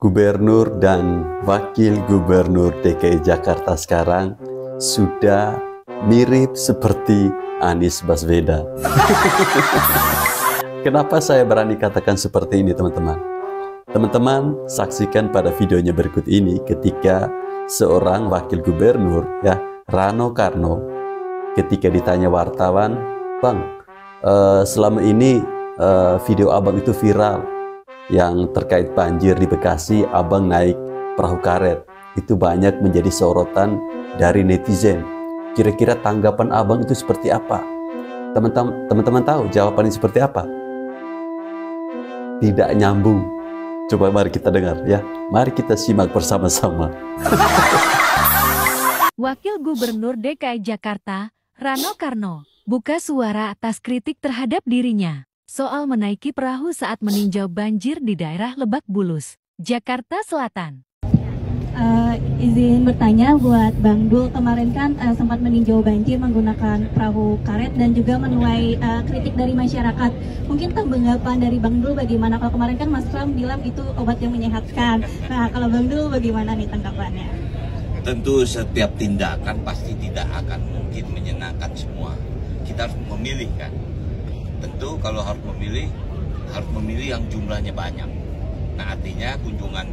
Gubernur dan Wakil Gubernur DKI Jakarta sekarang sudah mirip seperti Anies Baswedan. Kenapa saya berani katakan seperti ini, teman-teman? Teman-teman saksikan pada videonya berikut ini ketika seorang wakil gubernur, ya, Rano Karno, ketika ditanya wartawan, "Bang, selama ini video abang itu viral, yang terkait banjir di Bekasi, abang naik perahu karet. Itu banyak menjadi sorotan dari netizen. Kira-kira tanggapan abang itu seperti apa?" Teman-teman tahu jawabannya seperti apa? Tidak nyambung. Coba mari kita dengar, ya. Mari kita simak bersama-sama. Wakil Gubernur DKI Jakarta, Rano Karno, buka suara atas kritik terhadap dirinya soal menaiki perahu saat meninjau banjir di daerah Lebak Bulus, Jakarta Selatan. Izin bertanya buat Bang Dul, kemarin kan sempat meninjau banjir menggunakan perahu karet dan juga menuai kritik dari masyarakat. Mungkin tanggapan dari Bang Dul bagaimana? Kalau kemarin kan Mas Pram bilang itu obat yang menyehatkan. Nah, kalau Bang Dul bagaimana nih tanggapannya? Tentu setiap tindakan pasti tidak akan mungkin menyenangkan semua. Kita harus memilih kan. Tentu kalau harus memilih yang jumlahnya banyak. Nah, artinya kunjungan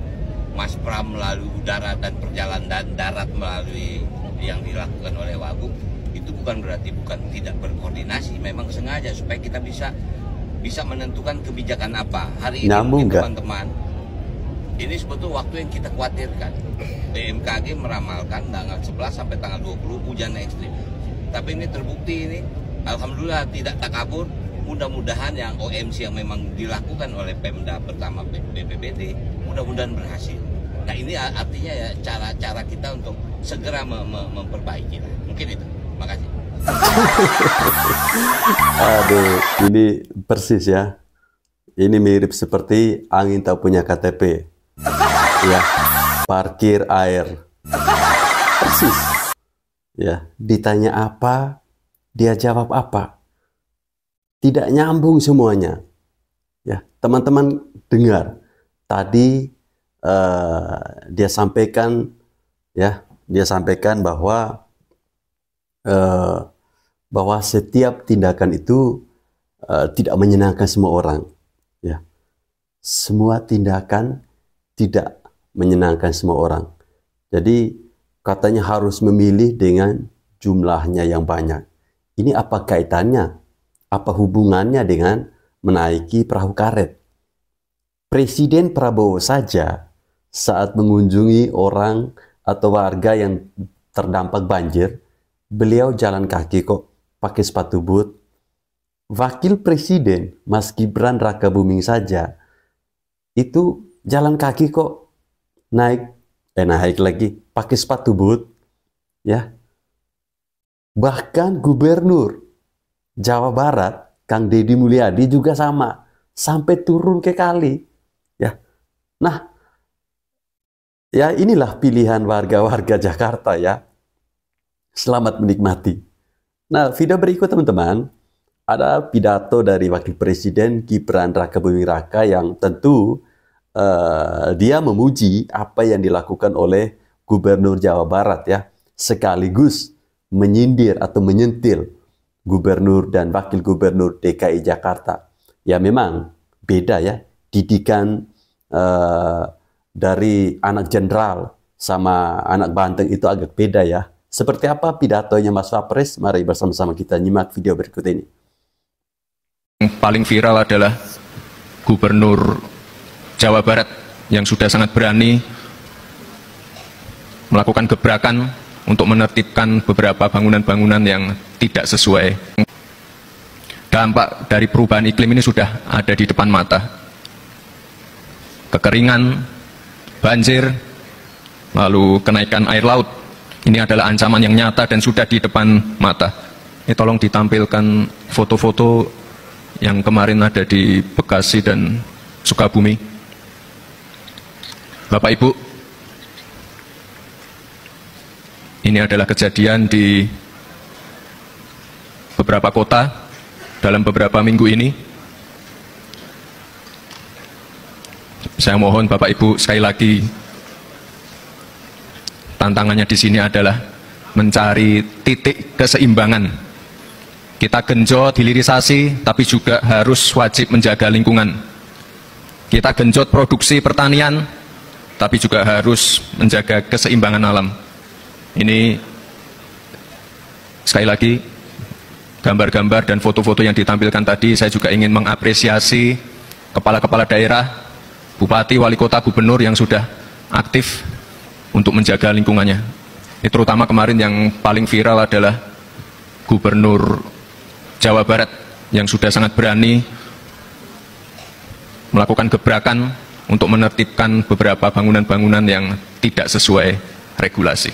Mas Pram melalui udara dan perjalanan darat melalui yang dilakukan oleh Wagub itu bukan berarti tidak berkoordinasi, memang sengaja supaya kita bisa menentukan kebijakan apa. Hari ini teman-teman, ini sebetulnya waktu yang kita khawatirkan. BMKG meramalkan tanggal 11 sampai tanggal 20 hujan ekstrim. Tapi ini terbukti, ini alhamdulillah tidak takabur. Mudah-mudahan yang OMC yang memang dilakukan oleh Pemda pertama BPBD mudah-mudahan berhasil. Nah, ini artinya ya cara-cara kita untuk segera memperbaiki. Mungkin itu. Makasih. Aduh, ini persis ya. Ini mirip seperti angin tak punya KTP. Ya, parkir air. Persis. Ya, ditanya apa, dia jawab apa. Tidak nyambung semuanya. Ya, teman-teman dengar. Tadi dia sampaikan bahwa setiap tindakan itu tidak menyenangkan semua orang. Ya, semua tindakan tidak menyenangkan semua orang. Jadi katanya harus memilih dengan jumlahnya yang banyak. Ini apa kaitannya? Apa hubungannya dengan menaiki perahu karet? Presiden Prabowo saja saat mengunjungi orang atau warga yang terdampak banjir, beliau jalan kaki kok, pakai sepatu boot. Wakil Presiden Mas Gibran Rakabuming saja itu jalan kaki kok, naik lagi, pakai sepatu boot. Ya. Bahkan Gubernur Jawa Barat, Kang Deddy Mulyadi juga sama, sampai turun ke kali. Ya, nah, ya inilah pilihan warga-warga Jakarta ya. Selamat menikmati. Nah, video berikut teman-teman, ada pidato dari Wakil Presiden Gibran Rakabuming Raka yang tentu dia memuji apa yang dilakukan oleh Gubernur Jawa Barat ya, sekaligus menyindir atau menyentil Gubernur dan Wakil Gubernur DKI Jakarta. Ya memang beda ya, didikan dari anak jenderal sama anak banteng itu agak beda ya. Seperti apa pidatonya Mas Wapres? Mari bersama-sama kita nyimak video berikut ini. Yang paling viral adalah Gubernur Jawa Barat yang sudah sangat berani melakukan gebrakan untuk menertibkan beberapa bangunan-bangunan yang tidak sesuai. Dampak dari perubahan iklim ini sudah ada di depan mata. Kekeringan, banjir, lalu kenaikan air laut. Ini adalah ancaman yang nyata dan sudah di depan mata. Ini tolong ditampilkan foto-foto yang kemarin ada di Bekasi dan Sukabumi. Bapak Ibu, ini adalah kejadian di beberapa kota dalam beberapa minggu ini. Saya mohon Bapak Ibu sekali lagi, tantangannya di sini adalah mencari titik keseimbangan. Kita genjot hilirisasi, tapi juga harus wajib menjaga lingkungan. Kita genjot produksi pertanian, tapi juga harus menjaga keseimbangan alam. Ini sekali lagi, gambar-gambar dan foto-foto yang ditampilkan tadi, saya juga ingin mengapresiasi kepala-kepala daerah, bupati, wali kota, gubernur yang sudah aktif untuk menjaga lingkungannya. Ini terutama kemarin yang paling viral adalah Gubernur Jawa Barat yang sudah sangat berani melakukan gebrakan untuk menertibkan beberapa bangunan-bangunan yang tidak sesuai regulasi.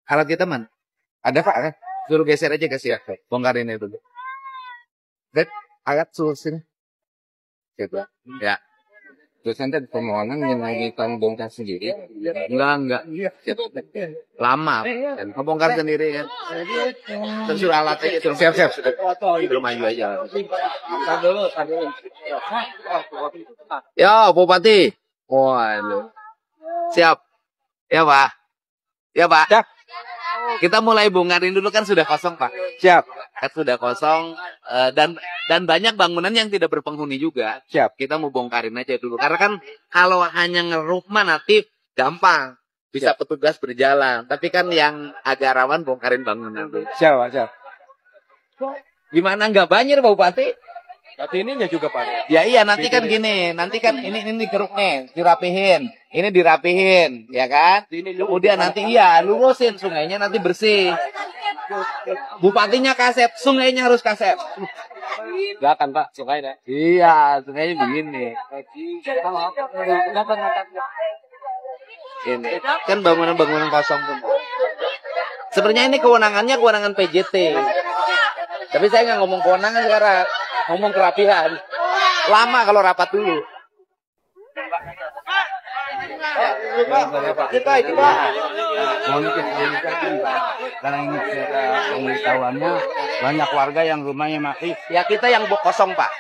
Alat kita mana? Ada Pak kan? Suruh geser aja kasih ya. Bongkarin itu. Dek, alat suruh sini. Gitu. Ya. Terus nanti permohonan menyanyikan bongkar sendiri. Enggak. Lama. Dan ngebongkar sendiri kan. Terus suruh alat aja. Suruh siap. Belum maju aja. Yo, Bupati. Waduh. Siap. Ya, Pak. Ya, Pak. Siap. Kita mulai bongkarin dulu, kan sudah kosong Pak. Siap. Kan sudah kosong dan banyak bangunan yang tidak berpenghuni juga. Siap. Kita mau bongkarin aja dulu. Karena kan kalau hanya ngerumah nanti gampang. Bisa siap. Petugas berjalan. Tapi kan yang agak rawan bongkarin bangunan. Siap. Gimana nggak banjir Pak Bupati? Tapi ininya juga Pak. Ya iya, nanti kan gini, nanti kan ini dikeruk nih, dirapihin. Ini dirapihin, ya kan? Kemudian nanti iya, lurusin sungainya nanti bersih. Bupatinya kasep, sungainya harus kasep. Enggak kan Pak, sungainya. Iya, sungainya begini. Ini kan bangunan-bangunan kosong tuh. Sebenarnya ini kewenangan PJT. Tapi saya nggak ngomong kewenangan sekarang. Ngomong kerapihan. Lama kalau rapat dulu. Karena ini pengetahuannya banyak warga yang rumahnya masih. Ya kita yang kosong Pak.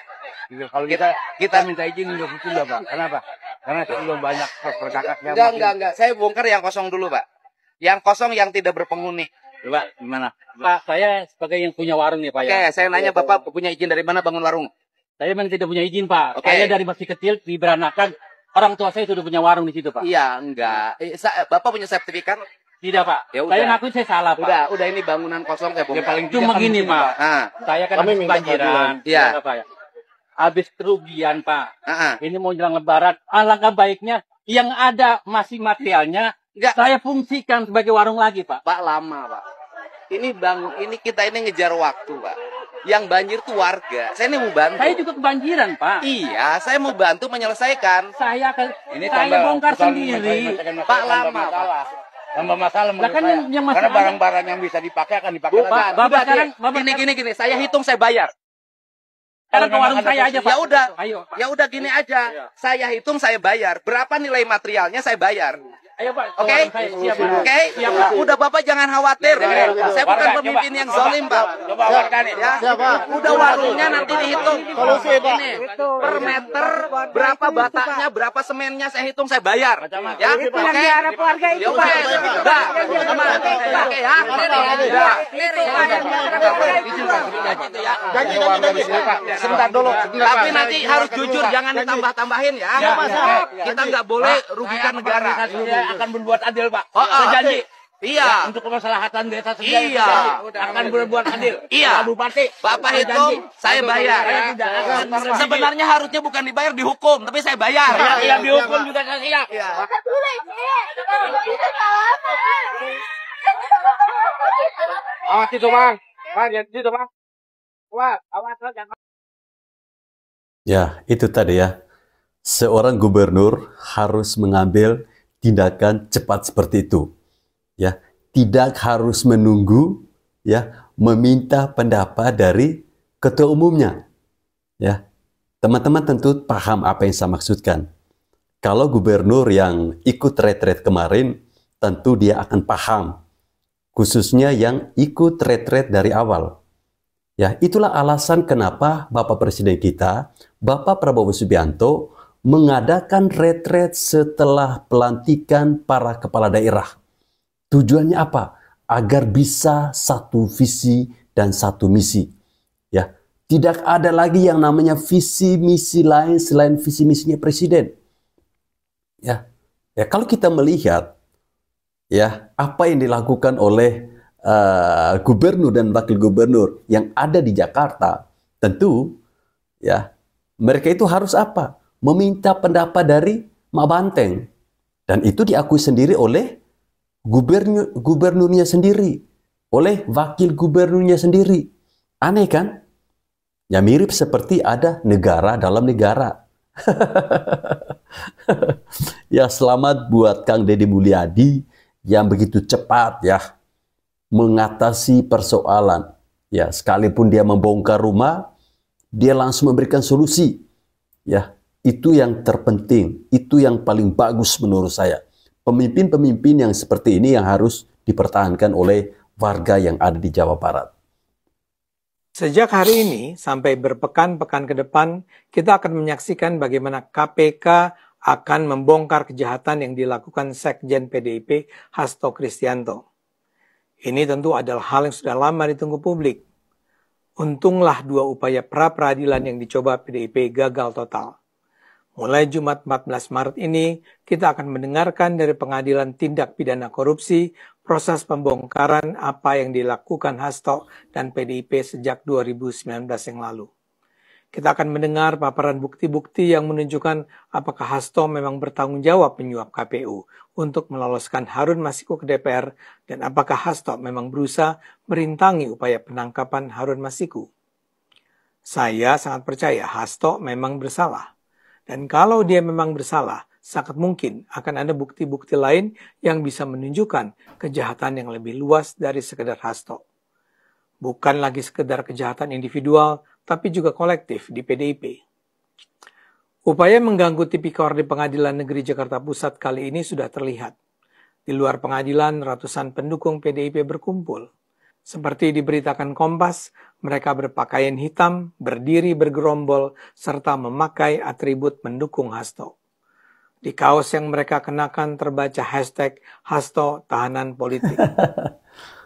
Kalau kita minta izin untuk itu enggak Pak. Kenapa? Karena belum banyak percakapan. Enggak. Saya bongkar yang kosong dulu Pak. Yang kosong yang tidak berpenghuni. Coba gimana? Pak, saya sebagai yang punya warung nih Pak. Oke, saya nanya Bapak punya izin dari mana bangun warung? Saya memang tidak punya izin Pak. Saya dari masih kecil diberanakan. Orang tua saya sudah punya warung di situ Pak. Iya, enggak. Bapak punya sertifikat? Tidak Pak. Ya, saya ngakuin saya salah Pak. Udah ini bangunan kosong kayak bongkar. Paling cuma gini Pak. Nah, saya kan habis banjiran. Iya. Pak ya. Habis kerugian Pak. Ini mau jelang lebaran. Alangkah baiknya yang ada masih materialnya. Enggak. Saya fungsikan sebagai warung lagi, Pak. Pak, lama, Pak. Ini kita ngejar waktu, Pak. Yang banjir tuh warga. Saya ini mau bantu. Saya juga kebanjiran, Pak. Iya, saya mau bantu menyelesaikan. Saya bongkar sendiri. Pak, lama, Pak. Tambah masalah menurut kan saya. Karena barang-barang yang bisa dipakai akan dipakai lagi. Bapak sekarang, gini. Saya hitung, saya bayar. Sekarang ke warung saya aja, Pak. Ya udah gini aja. Saya hitung, saya bayar. Berapa nilai materialnya saya bayar. Ayo Pak, oke? Udah Bapak jangan khawatir. Saya bukan pemimpin yang zalim, Pak. Ya, udah warungnya nanti dihitung. Ini per meter berapa bataknya, berapa semennya saya hitung, saya bayar. Ya, oke? Ya udah. Oke ya. Sebentar dulu. Tapi nanti harus jujur, jangan ditambah-tambahin ya. Kita nggak boleh rugikan negara. Akan berbuat adil Pak. Janji. Iya. Untuk kemaslahatan desa sendiri. Iya. Akan berbuat adil. Iya. Bupati. Bapak hitung, saya bayar. Sebenarnya harusnya bukan dibayar, dihukum, tapi saya bayar. Iya, dihukum juga saya siap. Awas itu Bang. Itu Bang. Awas jangan. Ya, itu tadi ya. Seorang gubernur harus mengambil tindakan cepat seperti itu, ya, tidak harus menunggu, ya, meminta pendapat dari ketua umumnya, ya. Teman-teman tentu paham apa yang saya maksudkan. Kalau gubernur yang ikut retret kemarin tentu dia akan paham, khususnya yang ikut retret dari awal. Ya, itulah alasan kenapa Bapak Presiden kita, Bapak Prabowo Subianto, mengadakan retret setelah pelantikan para kepala daerah. Tujuannya apa? Agar bisa satu visi dan satu misi. Ya, tidak ada lagi yang namanya visi misi lain selain visi misinya presiden. Ya, kalau kita melihat ya apa yang dilakukan oleh gubernur dan wakil gubernur yang ada di Jakarta, tentu ya mereka itu harus apa? Meminta pendapat dari Mak Banteng, dan itu diakui sendiri oleh gubernurnya sendiri, oleh wakil gubernurnya sendiri. Aneh kan? Ya mirip seperti ada negara dalam negara. Ya selamat buat Kang Deddy Mulyadi yang begitu cepat ya mengatasi persoalan. Ya, sekalipun dia membongkar rumah, dia langsung memberikan solusi. Ya, itu yang terpenting, itu yang paling bagus menurut saya. Pemimpin-pemimpin yang seperti ini yang harus dipertahankan oleh warga yang ada di Jawa Barat. Sejak hari ini sampai berpekan-pekan ke depan, kita akan menyaksikan bagaimana KPK akan membongkar kejahatan yang dilakukan Sekjen PDIP Hasto Kristianto. Ini tentu adalah hal yang sudah lama ditunggu publik. Untunglah dua upaya pra-peradilan yang dicoba PDIP gagal total. Mulai Jumat 14 Maret ini, kita akan mendengarkan dari Pengadilan Tindak Pidana Korupsi proses pembongkaran apa yang dilakukan Hasto dan PDIP sejak 2019 yang lalu. Kita akan mendengar paparan bukti-bukti yang menunjukkan apakah Hasto memang bertanggung jawab menyuap KPU untuk meloloskan Harun Masiku ke DPR dan apakah Hasto memang berusaha merintangi upaya penangkapan Harun Masiku. Saya sangat percaya Hasto memang bersalah. Dan kalau dia memang bersalah, sangat mungkin akan ada bukti-bukti lain yang bisa menunjukkan kejahatan yang lebih luas dari sekedar Hasto. Bukan lagi sekedar kejahatan individual, tapi juga kolektif di PDIP. Upaya mengganggu tipikor di Pengadilan Negeri Jakarta Pusat kali ini sudah terlihat. Di luar pengadilan, ratusan pendukung PDIP berkumpul. Seperti diberitakan Kompas, mereka berpakaian hitam, berdiri bergerombol, serta memakai atribut mendukung Hasto. Di kaos yang mereka kenakan terbaca hashtag Hasto tahanan politik.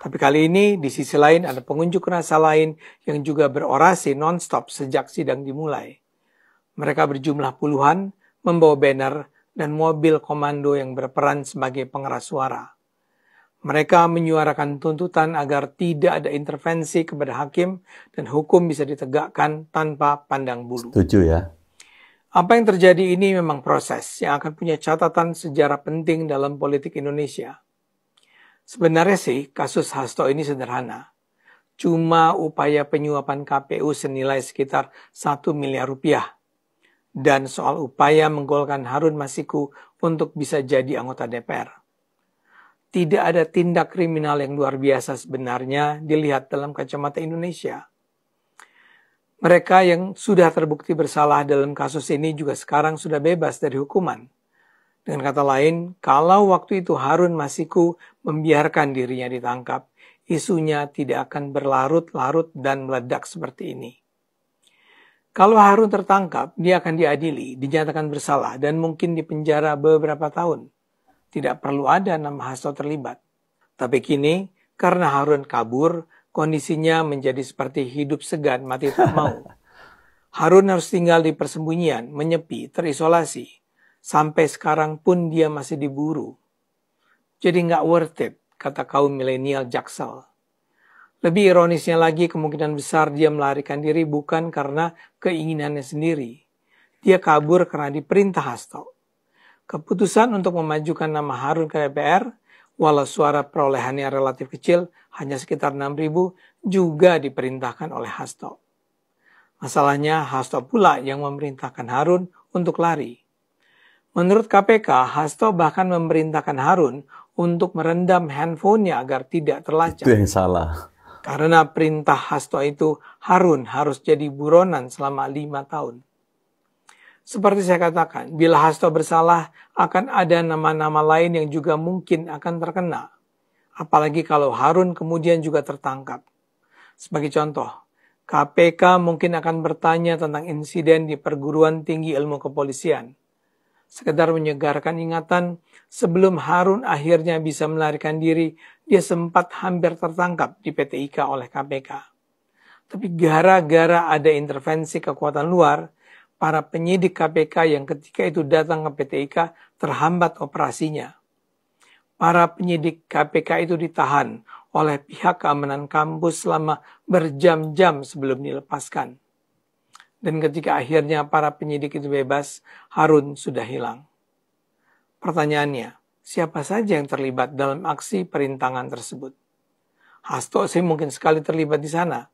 Tapi kali ini di sisi lain ada pengunjuk rasa lain yang juga berorasi non-stop sejak sidang dimulai. Mereka berjumlah puluhan, membawa banner dan mobil komando yang berperan sebagai pengeras suara. Mereka menyuarakan tuntutan agar tidak ada intervensi kepada hakim dan hukum bisa ditegakkan tanpa pandang bulu. Setuju ya. Apa yang terjadi ini memang proses yang akan punya catatan sejarah penting dalam politik Indonesia. Sebenarnya sih kasus Hasto ini sederhana. Cuma upaya penyuapan KPU senilai sekitar 1 miliar rupiah. Dan soal upaya menggolkan Harun Masiku untuk bisa jadi anggota DPR. Tidak ada tindak kriminal yang luar biasa sebenarnya dilihat dalam kacamata Indonesia. Mereka yang sudah terbukti bersalah dalam kasus ini juga sekarang sudah bebas dari hukuman. Dengan kata lain, kalau waktu itu Harun Masiku membiarkan dirinya ditangkap, isunya tidak akan berlarut-larut dan meledak seperti ini. Kalau Harun tertangkap, dia akan diadili, dinyatakan bersalah, dan mungkin dipenjara beberapa tahun. Tidak perlu ada nama Hasto terlibat. Tapi kini, karena Harun kabur, kondisinya menjadi seperti hidup segan mati tak mau. Harun harus tinggal di persembunyian, menyepi, terisolasi. Sampai sekarang pun dia masih diburu. Jadi nggak worth it, kata kaum milenial Jaksel. Lebih ironisnya lagi, kemungkinan besar dia melarikan diri bukan karena keinginannya sendiri. Dia kabur karena diperintah Hasto. Keputusan untuk memajukan nama Harun ke DPR, walau suara perolehannya relatif kecil, hanya sekitar 6.000, juga diperintahkan oleh Hasto. Masalahnya, Hasto pula yang memerintahkan Harun untuk lari. Menurut KPK, Hasto bahkan memerintahkan Harun untuk merendam handphonenya agar tidak terlacak. Itu yang salah. Karena perintah Hasto itu, Harun harus jadi buronan selama 5 tahun. Seperti saya katakan, bila Hasto bersalah, akan ada nama-nama lain yang juga mungkin akan terkena. Apalagi kalau Harun kemudian juga tertangkap. Sebagai contoh, KPK mungkin akan bertanya tentang insiden di Perguruan Tinggi Ilmu Kepolisian. Sekedar menyegarkan ingatan, sebelum Harun akhirnya bisa melarikan diri, dia sempat hampir tertangkap di PT IKA oleh KPK. Tapi gara-gara ada intervensi kekuatan luar, para penyidik KPK yang ketika itu datang ke PT IKA terhambat operasinya. Para penyidik KPK itu ditahan oleh pihak keamanan kampus selama berjam-jam sebelum dilepaskan. Dan ketika akhirnya para penyidik itu bebas, Harun sudah hilang. Pertanyaannya, siapa saja yang terlibat dalam aksi perintangan tersebut? Hasto sih mungkin sekali terlibat di sana.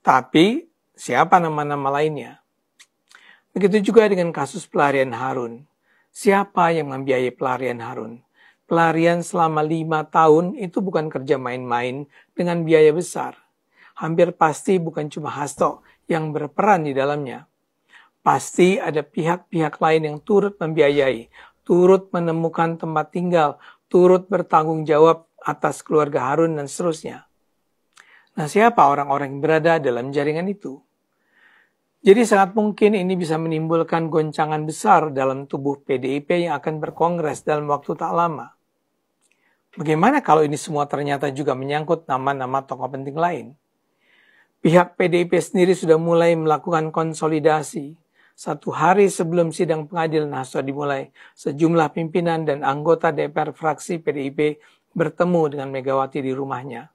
Tapi siapa nama-nama lainnya? Begitu juga dengan kasus pelarian Harun. Siapa yang membiayai pelarian Harun? Pelarian selama 5 tahun itu bukan kerja main-main dengan biaya besar. Hampir pasti bukan cuma Hasto yang berperan di dalamnya. Pasti ada pihak-pihak lain yang turut membiayai, turut menemukan tempat tinggal, turut bertanggung jawab atas keluarga Harun dan seterusnya. Nah, siapa orang-orang yang berada dalam jaringan itu? Jadi sangat mungkin ini bisa menimbulkan goncangan besar dalam tubuh PDIP yang akan berkongres dalam waktu tak lama. Bagaimana kalau ini semua ternyata juga menyangkut nama-nama tokoh penting lain? Pihak PDIP sendiri sudah mulai melakukan konsolidasi. 1 hari sebelum sidang pengadilan Hasto dimulai, sejumlah pimpinan dan anggota DPR fraksi PDIP bertemu dengan Megawati di rumahnya.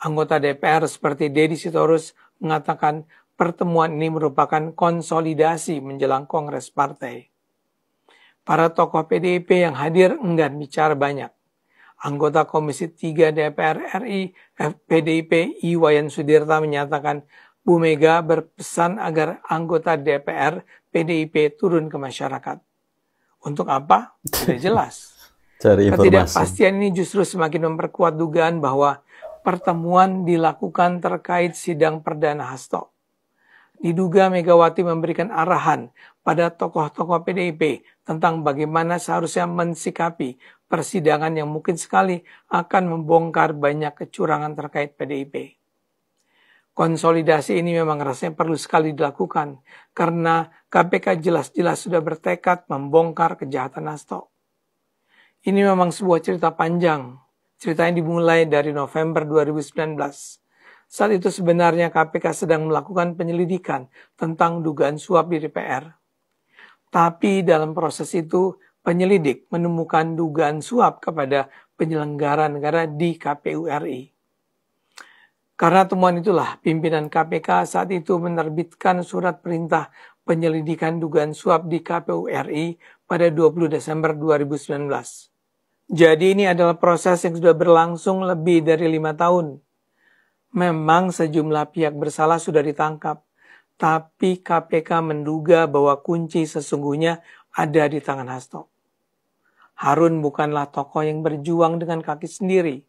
Anggota DPR seperti Deddy Sitorus mengatakan pertemuan ini merupakan konsolidasi menjelang kongres partai. Para tokoh PDIP yang hadir enggan bicara banyak. Anggota Komisi 3 DPR RI PDIP Iwayan Sudirta menyatakan Bu Mega berpesan agar anggota DPR PDIP turun ke masyarakat. Untuk apa? Tidak jelas. Cari informasi. Ketidakpastian ini justru semakin memperkuat dugaan bahwa pertemuan dilakukan terkait sidang perdana Hasto. Diduga Megawati memberikan arahan pada tokoh-tokoh PDIP tentang bagaimana seharusnya mensikapi persidangan yang mungkin sekali akan membongkar banyak kecurangan terkait PDIP. Konsolidasi ini memang rasanya perlu sekali dilakukan karena KPK jelas-jelas sudah bertekad membongkar kejahatan Hasto. Ini memang sebuah cerita panjang. Ceritanya dimulai dari November 2019. Saat itu sebenarnya KPK sedang melakukan penyelidikan tentang dugaan suap di DPR. Tapi dalam proses itu, penyelidik menemukan dugaan suap kepada penyelenggara negara di KPU RI. Karena temuan itulah, pimpinan KPK saat itu menerbitkan surat perintah penyelidikan dugaan suap di KPU RI pada 20 Desember 2019. Jadi ini adalah proses yang sudah berlangsung lebih dari 5 tahun. Memang sejumlah pihak bersalah sudah ditangkap, tapi KPK menduga bahwa kunci sesungguhnya ada di tangan Hasto. Harun bukanlah tokoh yang berjuang dengan kaki sendiri.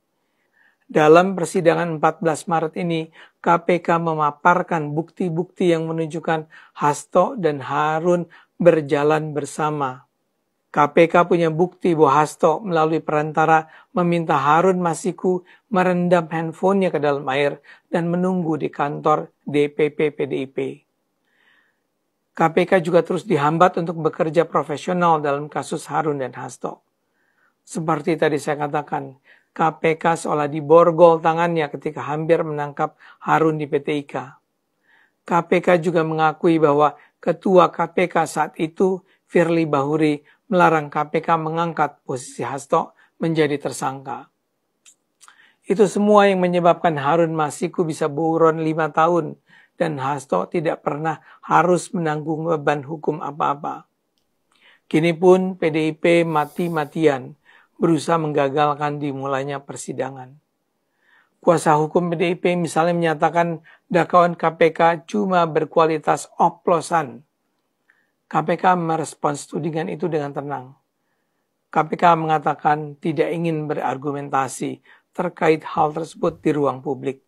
Dalam persidangan 14 Maret ini, KPK memaparkan bukti-bukti yang menunjukkan Hasto dan Harun berjalan bersama. KPK punya bukti bahwa Hasto melalui perantara meminta Harun Masiku merendam handphonenya ke dalam air dan menunggu di kantor DPP PDIP. KPK juga terus dihambat untuk bekerja profesional dalam kasus Harun dan Hasto. Seperti tadi saya katakan, KPK seolah diborgol tangannya ketika hampir menangkap Harun di PT IKA. KPK juga mengakui bahwa Ketua KPK saat itu, Firly Bahuri, melarang KPK mengangkat posisi Hasto menjadi tersangka. Itu semua yang menyebabkan Harun Masiku bisa buron 5 tahun dan Hasto tidak pernah harus menanggung beban hukum apa-apa. Kini pun PDIP mati-matian berusaha menggagalkan dimulainya persidangan. Kuasa hukum PDIP misalnya menyatakan dakwaan KPK cuma berkualitas oplosan. KPK merespons tudingan itu dengan tenang. KPK mengatakan tidak ingin berargumentasi terkait hal tersebut di ruang publik.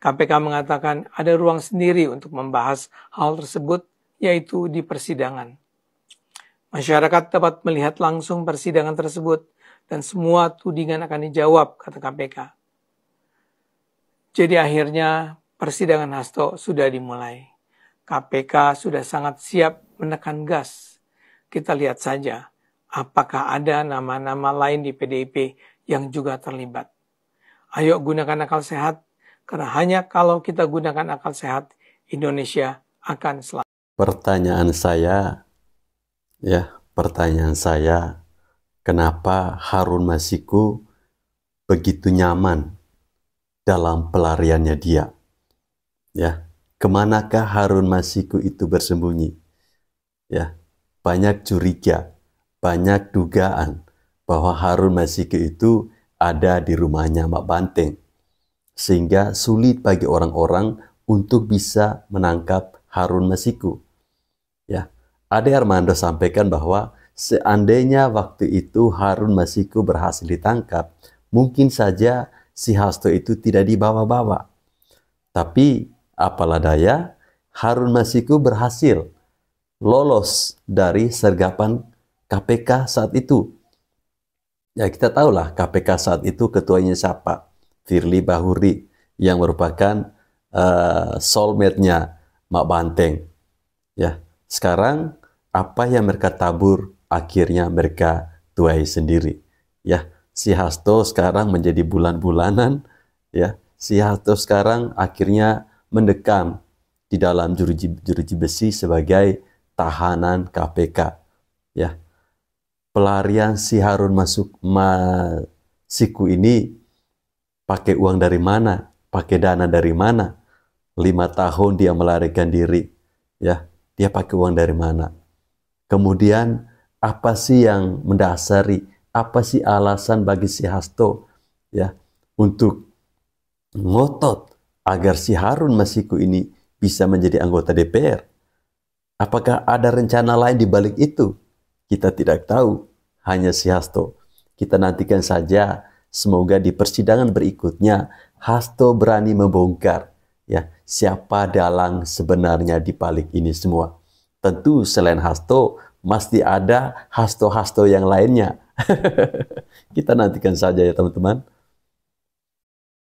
KPK mengatakan ada ruang sendiri untuk membahas hal tersebut, yaitu di persidangan. Masyarakat dapat melihat langsung persidangan tersebut dan semua tudingan akan dijawab, kata KPK. Jadi akhirnya persidangan Hasto sudah dimulai. KPK sudah sangat siap menekan gas. Kita lihat saja apakah ada nama-nama lain di PDIP yang juga terlibat. Ayo gunakan akal sehat, karena hanya kalau kita gunakan akal sehat, Indonesia akan selamat. Pertanyaan saya, kenapa Harun Masiku begitu nyaman dalam pelariannya dia? Ya, kemanakah Harun Masiku itu bersembunyi? Ya, banyak curiga, banyak dugaan bahwa Harun Masiku itu ada di rumahnya Mak Banteng, sehingga sulit bagi orang-orang untuk bisa menangkap Harun Masiku. Ya, Ade Armando sampaikan bahwa seandainya waktu itu Harun Masiku berhasil ditangkap, mungkin saja si Hasto itu tidak dibawa-bawa. Tapi apalah daya, Harun Masiku berhasil lolos dari sergapan KPK saat itu. Ya, kita tahulah KPK saat itu ketuanya siapa? Firly Bahuri, yang merupakan soulmate-nya Mak Banteng. Ya, sekarang apa yang mereka tabur akhirnya mereka tuai sendiri. Ya, si Hasto sekarang menjadi bulan-bulanan. Ya, si Hasto sekarang akhirnya mendekam di dalam jeruji besi sebagai tahanan KPK. Ya, pelarian si Harun Masiku ini pakai uang dari mana? Pakai dana dari mana? 5 tahun dia melarikan diri. Ya, dia pakai uang dari mana? Kemudian apa sih yang mendasari? Apa sih alasan bagi si Hasto ya untuk ngotot agar si Harun Masiku ini bisa menjadi anggota DPR? Apakah ada rencana lain di balik itu? Kita tidak tahu, hanya si Hasto. Kita nantikan saja, semoga di persidangan berikutnya Hasto berani membongkar ya siapa dalang sebenarnya di balik ini semua. Tentu selain Hasto, mesti ada Hasto-Hasto yang lainnya. Kita nantikan saja ya teman-teman.